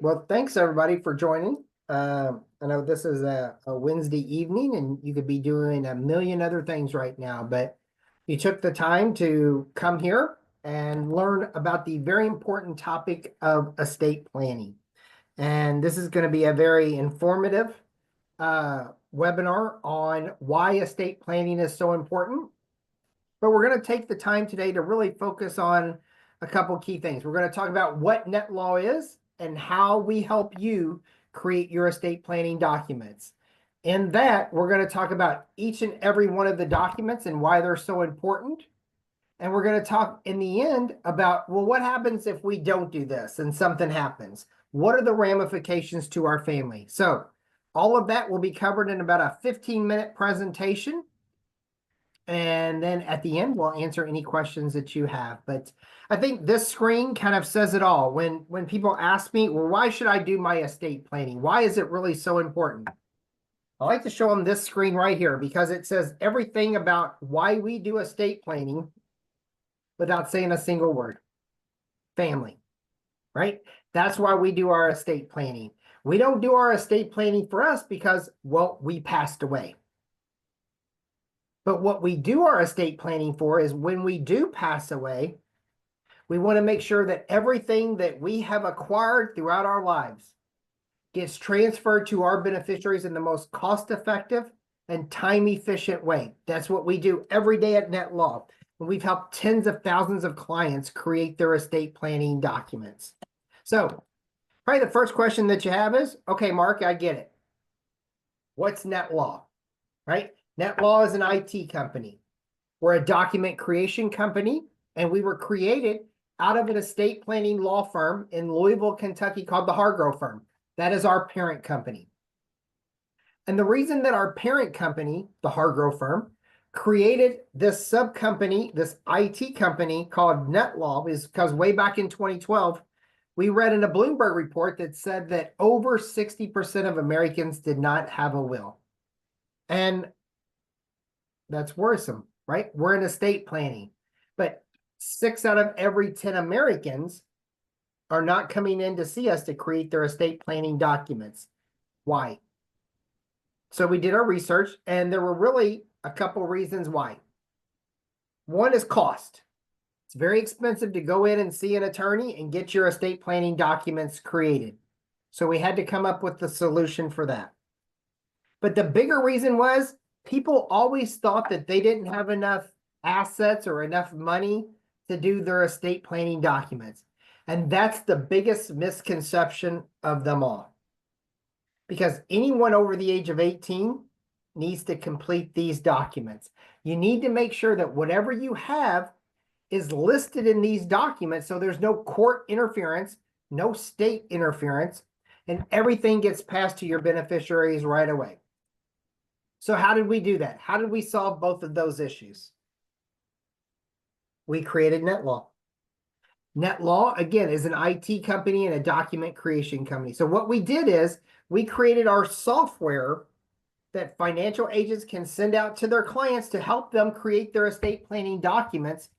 Well, thanks everybody for joining. I know this is a Wednesday evening and you could be doing a million other things right now, but you took the time to come here and learn about the very important topic of estate planning. And this is going to be a very informative webinar on why estate planning is so important. But we're going to take the time today to really focus on a couple key things. We're going to talk about what net law is and how we help you create your estate planning documents. In that, we're going to talk about each and every one of the documents and why they're so important. And we're going to talk in the end about, well, what happens if we don't do this and something happens? What are the ramifications to our family? So all of that will be covered in about a 15-minute presentation. And then at the end, we'll answer any questions that you have. But I think this screen kind of says it all. When people ask me, well, why should I do my estate planning? Why is it really so important? I like to show them this screen right here because it says everything about why we do estate planning without saying a single word. Family, right? That's why we do our estate planning. We don't do our estate planning for us because, well, we passed away. But what we do our estate planning for is when we do pass away, we want to make sure that everything that we have acquired throughout our lives gets transferred to our beneficiaries in the most cost-effective and time-efficient way. That's what we do every day at NetLaw. And we've helped tens of thousands of clients create their estate planning documents. So probably the first question that you have is, okay, Mark, I get it. What's NetLaw, right? NetLaw is an IT company. We're a document creation company, and we were created out of an estate planning law firm in Louisville, Kentucky called the Hargrove Firm. That is our parent company. And the reason that our parent company, the Hargrove Firm, created this sub-company, this IT company called NetLaw is because way back in 2012, we read in a Bloomberg report that said that over 60% of Americans did not have a will. And that's worrisome, right? We're in estate planning, but 6 out of every 10 Americans are not coming in to see us to create their estate planning documents. Why? So we did our research, and there were really a couple reasons why. One is cost. It's very expensive to go in and see an attorney and get your estate planning documents created. So we had to come up with the solution for that. But the bigger reason was people always thought that they didn't have enough assets or enough money to do their estate planning documents. And that's the biggest misconception of them all. Because anyone over the age of 18 needs to complete these documents. You need to make sure that whatever you have is listed in these documents so there's no court interference, no state interference, and everything gets passed to your beneficiaries right away. So how did we do that? How did we solve both of those issues? We created NetLaw. NetLaw, again, is an IT company and a document creation company. So what we did is we created our software that financial agents can send out to their clients to help them create their estate planning documents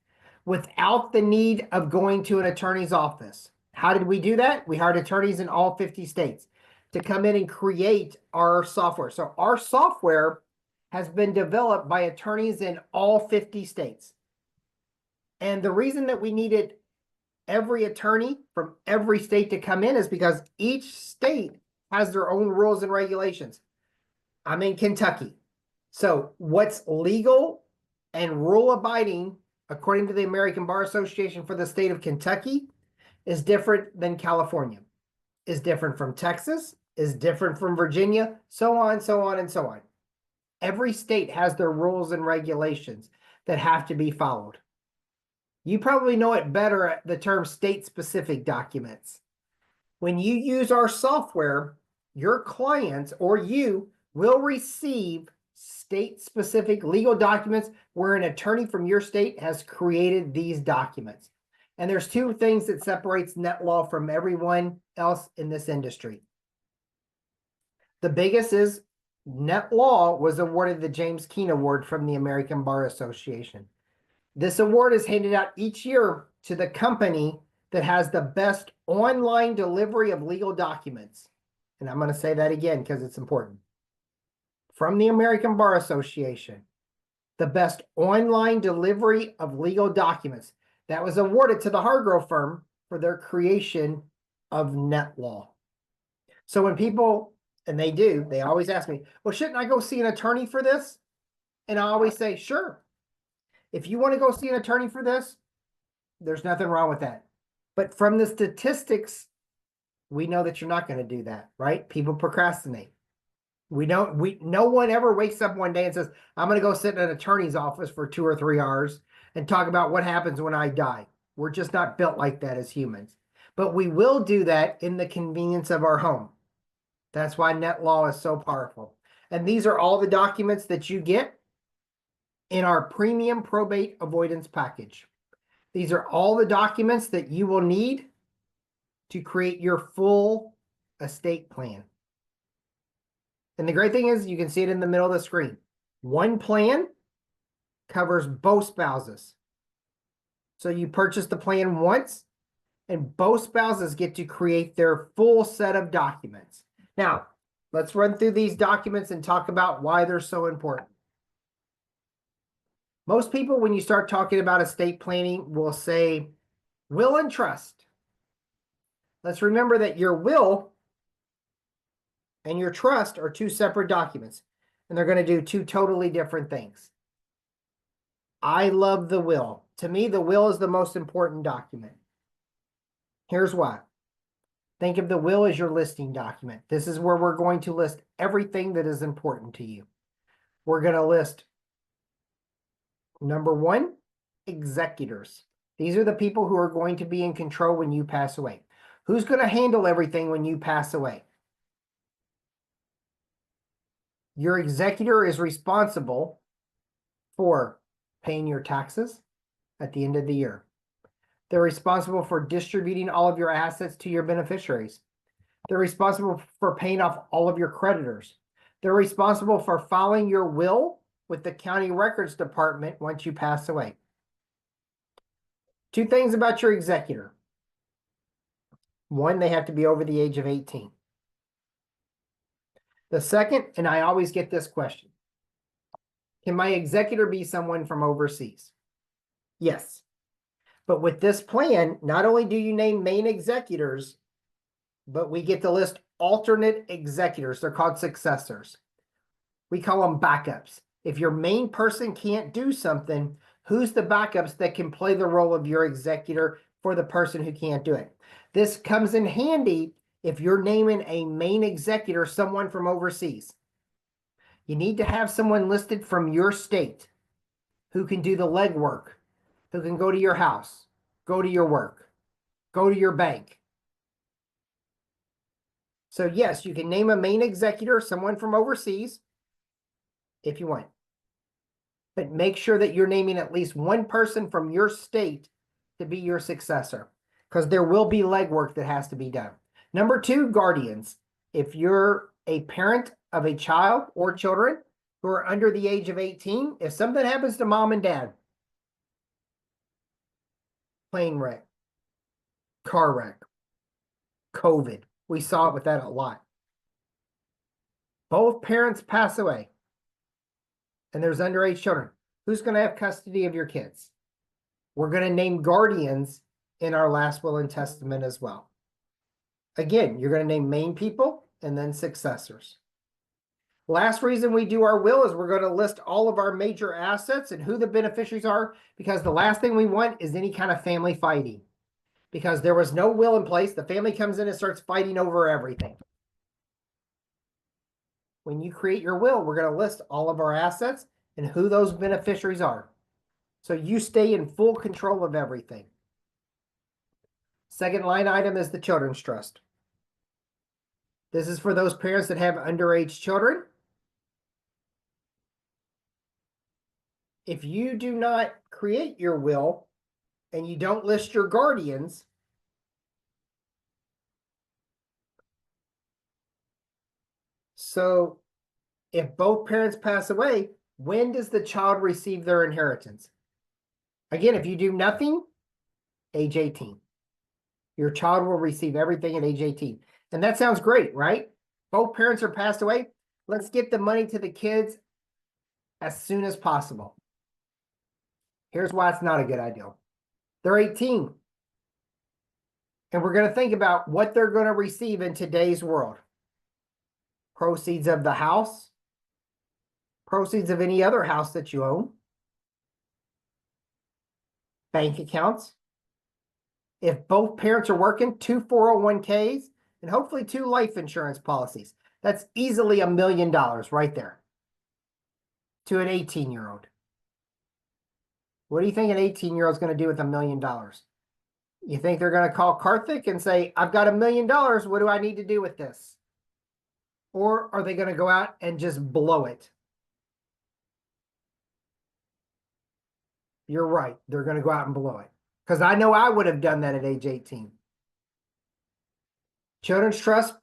without the need of going to an attorney's office. How did we do that? We hired attorneys in all 50 states to come in and create our software. So our software has been developed by attorneys in all 50 states. And the reason that we needed every attorney from every state to come in is because each state has their own rules and regulations. I'm in Kentucky. So what's legal and rule abiding, according to the American Bar Association for the state of Kentucky, is different than California, is different from Texas, is different from Virginia, so on, so on, and so on. Every state has their rules and regulations that have to be followed. You probably know it better at the term state-specific documents. When you use our software, your clients or you will receive state-specific legal documents where an attorney from your state has created these documents. And there's two things that separates NetLaw from everyone else in this industry. The biggest is NetLaw was awarded the James Keene Award from the American Bar Association. This award is handed out each year to the company that has the best online delivery of legal documents. And I'm going to say that again because it's important. From the American Bar Association, the best online delivery of legal documents. That was awarded to the Hargrove firm for their creation of Netlaw. So when people, and they always ask me, well, shouldn't I go see an attorney for this? And I always say, sure. If you want to go see an attorney for this, there's nothing wrong with that. But from the statistics, we know that you're not going to do that, right? People procrastinate. No one ever wakes up one day and says, I'm going to go sit in an attorney's office for 2 or 3 hours and talk about what happens when I die. We're just not built like that as humans. But we will do that in the convenience of our home. That's why Netlaw is so powerful. And these are all the documents that you get in our premium probate avoidance package. These are all the documents that you will need to create your full estate plan. And the great thing is you can see it in the middle of the screen. One plan covers both spouses. So you purchase the plan once and both spouses get to create their full set of documents. Now, let's run through these documents and talk about why they're so important. Most people, when you start talking about estate planning, will say will and trust. Let's remember that your will and your trust are 2 separate documents, and they're going to do 2 totally different things. I love the will. To me, the will is the most important document. Here's why. Think of the will as your listing document. This is where we're going to list everything that is important to you. We're going to list, number 1, executors. These are the people who are going to be in control when you pass away. Who's going to handle everything when you pass away? Your executor is responsible for paying your taxes at the end of the year. They're responsible for distributing all of your assets to your beneficiaries. They're responsible for paying off all of your creditors. They're responsible for filing your will with the county records department once you pass away. 2 things about your executor. 1, they have to be over the age of 18. The second, and I always get this question, can my executor be someone from overseas? Yes. But with this plan, not only do you name main executors, but we get to list alternate executors. They're called successors. We call them backups. If your main person can't do something, who's the backups that can play the role of your executor for the person who can't do it? This comes in handy if you're naming a main executor, someone from overseas. You need to have someone listed from your state who can do the legwork, who can go to your house, go to your work, go to your bank. So yes, you can name a main executor, someone from overseas, if you want. But make sure that you're naming at least one person from your state to be your successor, because there will be legwork that has to be done. Number 2, guardians. If you're a parent of a child or children who are under the age of 18, if something happens to mom and dad, plane wreck, car wreck, COVID, we saw it with that a lot. Both parents pass away and there's underage children. Who's going to have custody of your kids? We're going to name guardians in our last will and testament as well. Again, you're going to name main people and then successors. Last reason we do our will is we're going to list all of our major assets and who the beneficiaries are, because the last thing we want is any kind of family fighting. Because there was no will in place, the family comes in and starts fighting over everything. When you create your will, we're going to list all of our assets and who those beneficiaries are. So you stay in full control of everything. Second line item is the children's trust. This is for those parents that have underage children. If you do not create your will and you don't list your guardians, so if both parents pass away, when does the child receive their inheritance? Again, if you do nothing, age 18. Your child will receive everything at age 18. And that sounds great, right? Both parents are passed away. Let's get the money to the kids as soon as possible. Here's why it's not a good idea. They're 18. And we're going to think about what they're going to receive in today's world. Proceeds of the house, proceeds of any other house that you own, bank accounts. If both parents are working, 2 401ks, and hopefully 2 life insurance policies. That's easily $1 million right there to an 18-year-old. What do you think an 18-year-old is going to do with $1 million? You think they're going to call Karthik and say, I've got $1 million. What do I need to do with this? Or are they going to go out and just blow it? You're right. They're going to go out and blow it. Because I know I would have done that at age 18. Children's trust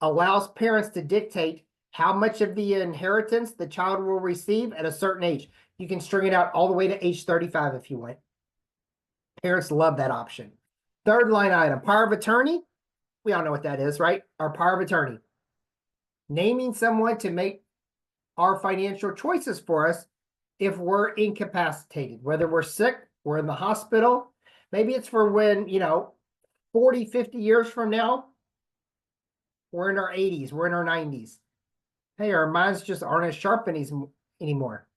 allows parents to dictate how much of the inheritance the child will receive at a certain age. You can string it out all the way to age 35 if you want. Parents love that option. Third line item, power of attorney. We all know what that is, right? Our power of attorney. Naming someone to make our financial choices for us if we're incapacitated, whether we're sick, we're in the hospital. Maybe it's for when, 40, 50 years from now, we're in our 80s, we're in our 90s. Hey, our minds just aren't as sharp anymore.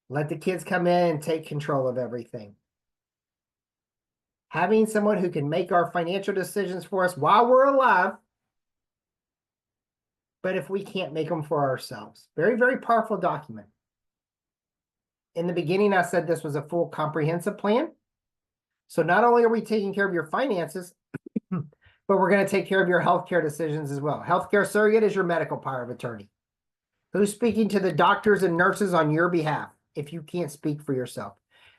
Let the kids come in and take control of everything. Having someone who can make our financial decisions for us while we're alive, but if we can't make them for ourselves. Very, very powerful document. In the beginning, I said this was a full comprehensive plan. So not only are we taking care of your finances, but we're going to take care of your healthcare decisions as well. Healthcare surrogate is your medical power of attorney. Who's speaking to the doctors and nurses on your behalf if you can't speak for yourself?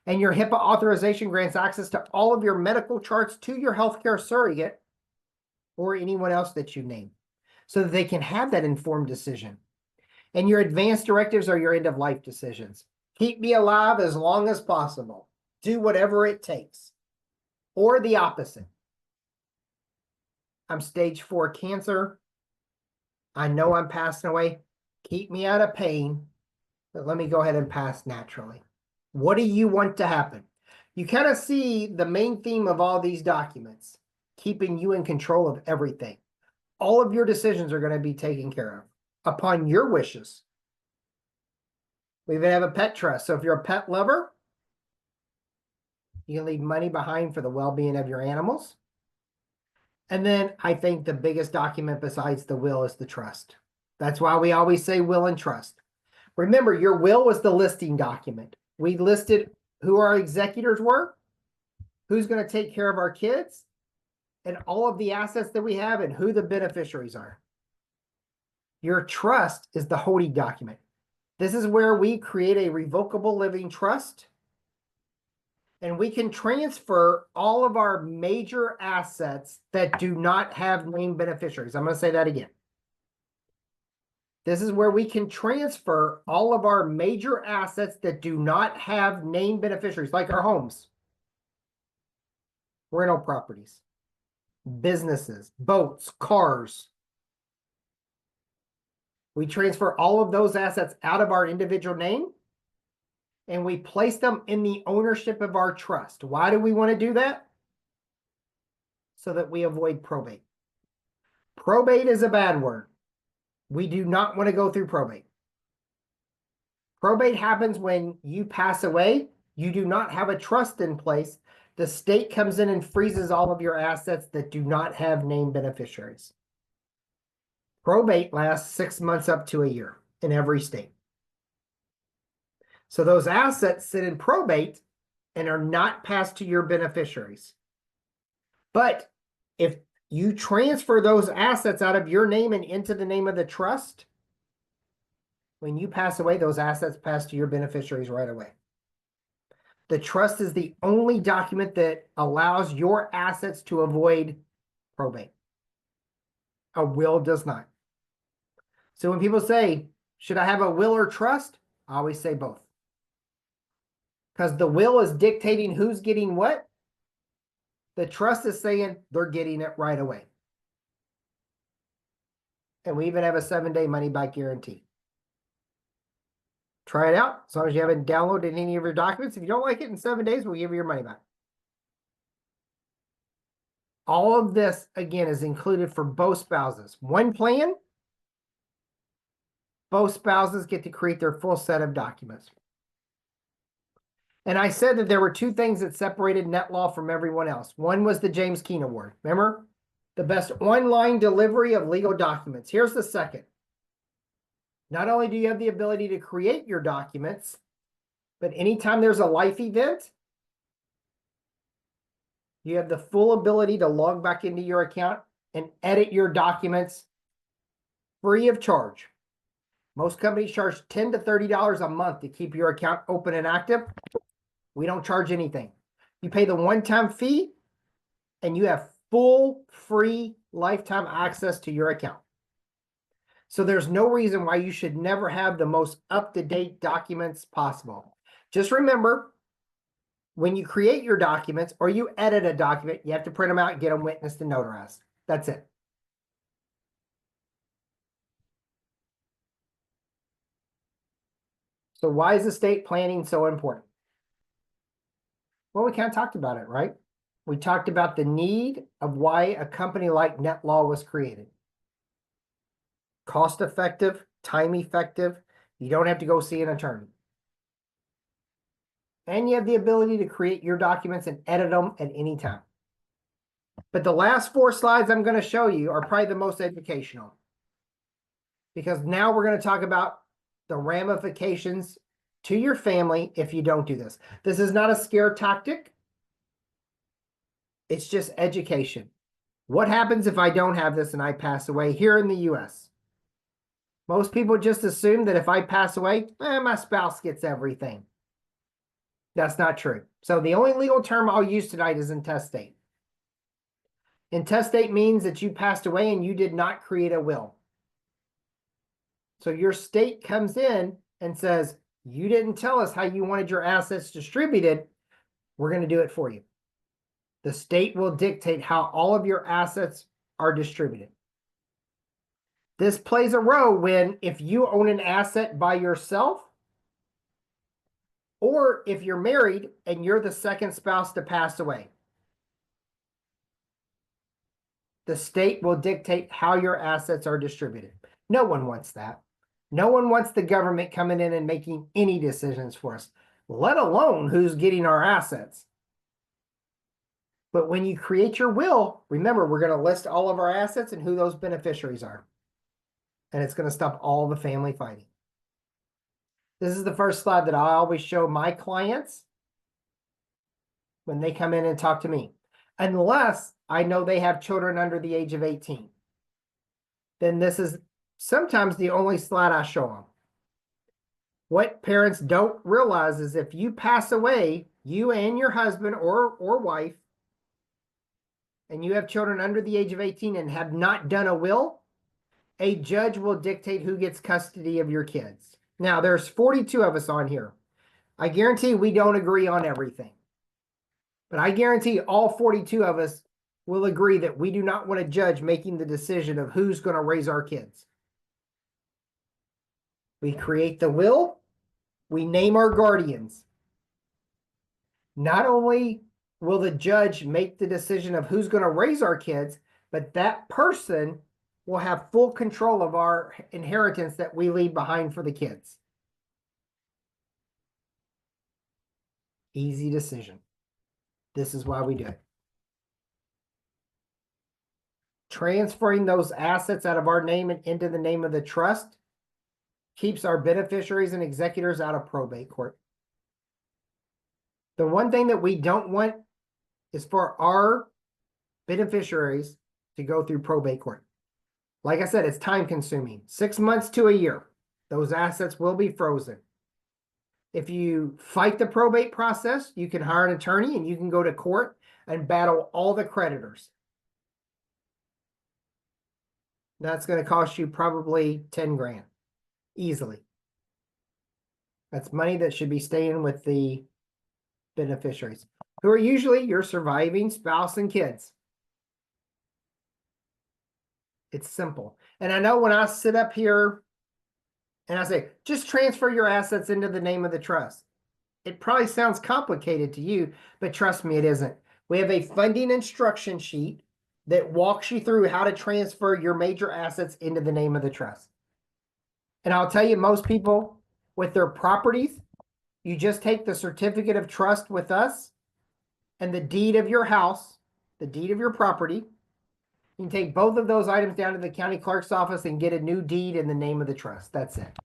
And your HIPAA authorization grants access to all of your medical charts to your healthcare surrogate or anyone else that you name so that they can have that informed decision. And your advanced directives are your end-of-life decisions. Keep me alive as long as possible. Do whatever it takes. Or the opposite. I'm stage 4 cancer. I know I'm passing away. Keep me out of pain, but let me go ahead and pass naturally. What do you want to happen? You kind of see the main theme of all these documents, keeping you in control of everything. All of your decisions are going to be taken care of upon your wishes. We even have a pet trust. So if you're a pet lover, you can leave money behind for the well-being of your animals. And then I think the biggest document besides the will is the trust. That's why we always say will and trust. Remember, your will was the listing document. We listed who our executors were, who's going to take care of our kids, and all of the assets that we have and who the beneficiaries are. Your trust is the holding document. This is where we create a revocable living trust, and we can transfer all of our major assets that do not have named beneficiaries. I'm going to say that again. This is where we can transfer all of our major assets that do not have named beneficiaries, like our homes, rental properties, businesses, boats, cars. We transfer all of those assets out of our individual name and we place them in the ownership of our trust. Why do we want to do that? So that we avoid probate. Probate is a bad word. We do not want to go through probate. Probate happens when you pass away. You do not have a trust in place. The state comes in and freezes all of your assets that do not have named beneficiaries. Probate lasts 6 months up to a year in every state. So those assets sit in probate and are not passed to your beneficiaries. But if you transfer those assets out of your name and into the name of the trust, when you pass away, those assets pass to your beneficiaries right away. The trust is the only document that allows your assets to avoid probate. A will does not. So when people say, should I have a will or trust? I always say both. Because the will is dictating who's getting what, The trust is saying they're getting it right away. And we even have a 7-day money back guarantee. Try it out. As long as you haven't downloaded any of your documents. If you don't like it in 7 days, we'll give you your money back. All of this, again, is included for both spouses. One plan, both spouses get to create their full set of documents. And I said that there were two things that separated NetLaw from everyone else. One was the James Keene Award. Remember? The best online delivery of legal documents. Here's the second. Not only do you have the ability to create your documents, but anytime there's a life event, you have the full ability to log back into your account and edit your documents free of charge. Most companies charge $10 to $30 a month to keep your account open and active. We don't charge anything. You pay the one-time fee and you have full free lifetime access to your account. So there's no reason why you should never have the most up-to-date documents possible. Just remember, when you create your documents or you edit a document, you have to print them out and get them witnessed and notarized. That's it. So why is estate planning so important? Well, we kind of talked about it, right? We talked about the need of why a company like NetLaw was created. Cost effective, time effective. You don't have to go see an attorney. And you have the ability to create your documents and edit them at any time. But the last 4 slides I'm going to show you are probably the most educational. Because now we're going to talk about the ramifications to your family if you don't do this. This is not a scare tactic. It's just education. What happens if I don't have this and I pass away here in the US? Most people just assume that if I pass away, my spouse gets everything. That's not true. So the only legal term I'll use tonight is intestate. Intestate means that you passed away and you did not create a will. So your state comes in and says, you didn't tell us how you wanted your assets distributed. We're going to do it for you. The state will dictate how all of your assets are distributed. This plays a role when if you own an asset by yourself, or if you're married and you're the second spouse to pass away. The state will dictate how your assets are distributed. No one wants that. No one wants the government coming in and making any decisions for us, let alone who's getting our assets. But when you create your will, remember, we're going to list all of our assets and who those beneficiaries are. And it's going to stop all the family fighting. This is the first slide that I always show my clients when they come in and talk to me. Unless I know they have children under the age of 18. Then this is sometimes the only slide I show them. What parents don't realize is if you pass away, you and your husband or wife, and you have children under the age of 18 and have not done a will, a judge will dictate who gets custody of your kids. Now, there's 42 of us on here. I guarantee we don't agree on everything. But I guarantee all 42 of us will agree that we do not want a judge making the decision of who's going to raise our kids. We create the will. We name our guardians. Not only will the judge make the decision of who's going to raise our kids, but that person will have full control of our inheritance that we leave behind for the kids. Easy decision. This is why we do it. Transferring those assets out of our name and into the name of the trust keeps our beneficiaries and executors out of probate court. The one thing that we don't want is for our beneficiaries to go through probate court. Like I said, it's time consuming. 6 months to a year. Those assets will be frozen. If you fight the probate process, you can hire an attorney and you can go to court and battle all the creditors. That's going to cost you probably 10 grand. Easily. That's money that should be staying with the beneficiaries. who are usually your surviving spouse and kids. It's simple. And I know when I sit up here and I say, just transfer your assets into the name of the trust, it probably sounds complicated to you, but trust me, it isn't. We have a funding instruction sheet that walks you through how to transfer your major assets into the name of the trust. And I'll tell you, most people with their properties, you just take the certificate of trust with us and the deed of your house, the deed of your property. You can take both of those items down to the county clerk's office and get a new deed in the name of the trust. That's it.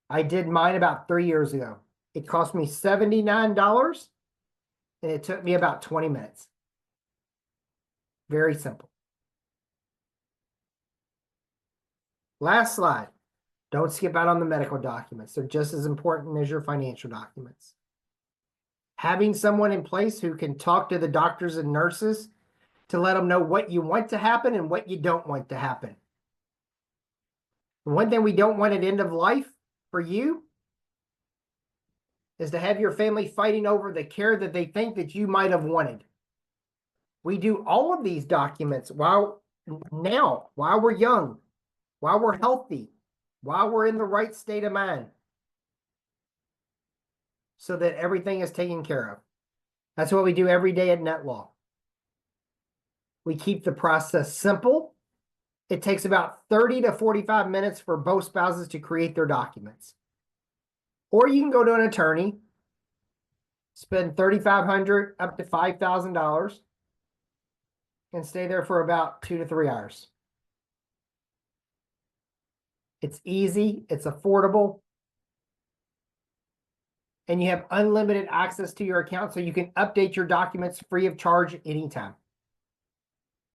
I did mine about 3 years ago. It cost me $79 and it took me about 20 minutes. Very simple. Last slide. Don't skip out on the medical documents. They're just as important as your financial documents. Having someone in place who can talk to the doctors and nurses to let them know what you want to happen and what you don't want to happen. One thing we don't want at end of life for you is to have your family fighting over the care that they think that you might have wanted. We do all of these documents while we're young, while we're healthy, while we're in the right state of mind, so that everything is taken care of. That's what we do every day at Netlaw. We keep the process simple. It takes about 30 to 45 minutes for both spouses to create their documents. Or you can go to an attorney, spend $3,500 up to $5,000, and stay there for about 2 to 3 hours. It's easy, it's affordable, and you have unlimited access to your account, so you can update your documents free of charge anytime.